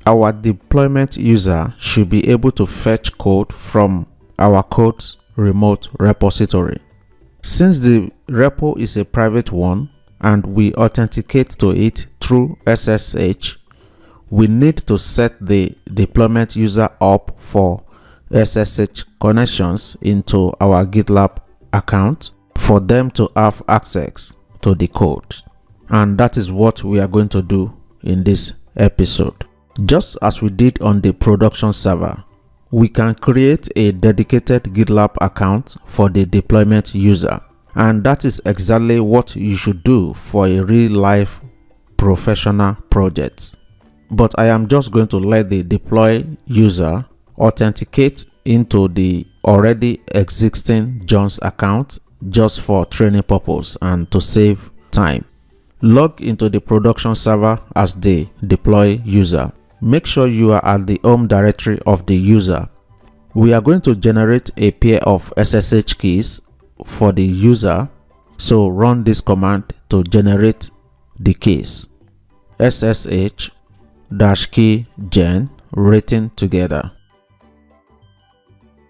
our deployment user should be able to fetch code from our code's remote repository. Since the repo is a private one and we authenticate to it through SSH, we need to set the deployment user up for SSH connections into our GitLab account for them to have access to the code. And that is what we are going to do in this episode. Just as we did on the production server, we can create a dedicated GitLab account for the deployment user. And that is exactly what you should do for a real-life professional project. But I am just going to let the deploy user authenticate into the already existing John's account just for training purpose and to save time. Log into the production server as the deploy user. Make sure you are at the home directory of the user. We are going to generate a pair of SSH keys for the user, so run this command to generate the keys. SSH -key gen written together.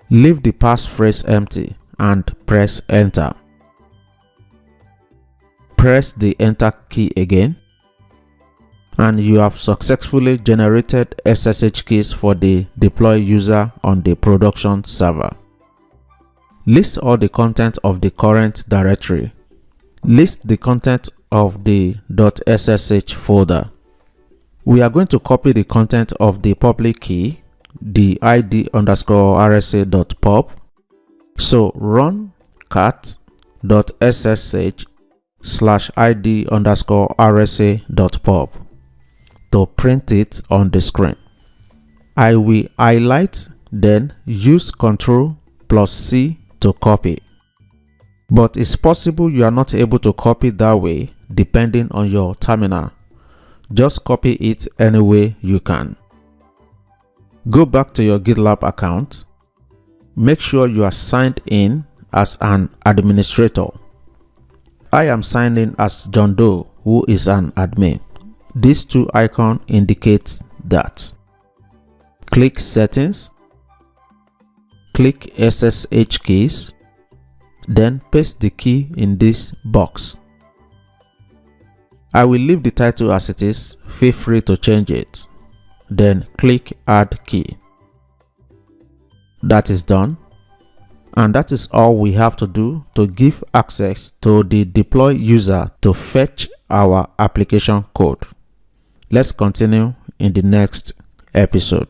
Leave the passphrase empty and press enter. Press the enter key again, and you have successfully generated SSH keys for the deploy user on the production server. List all the content of the current directory. List the content of the .ssh folder. We are going to copy the content of the public key, the id_rsa.pub. So run cat.ssh/id_rsa.pub to print it on the screen. I will highlight, then use Ctrl+C to copy. But it's possible you are not able to copy that way depending on your terminal. Just copy it any way you can. Go back to your GitLab account. Make sure you are signed in as an administrator. I am signed in as John Doe, who is an admin. These two icons indicate that. Click Settings. Click SSH keys. Then paste the key in this box. I will leave the title as it is. Feel free to change it. Then click Add Key. That is done. And that is all we have to do to give access to the deploy user to fetch our application code. Let's continue in the next episode.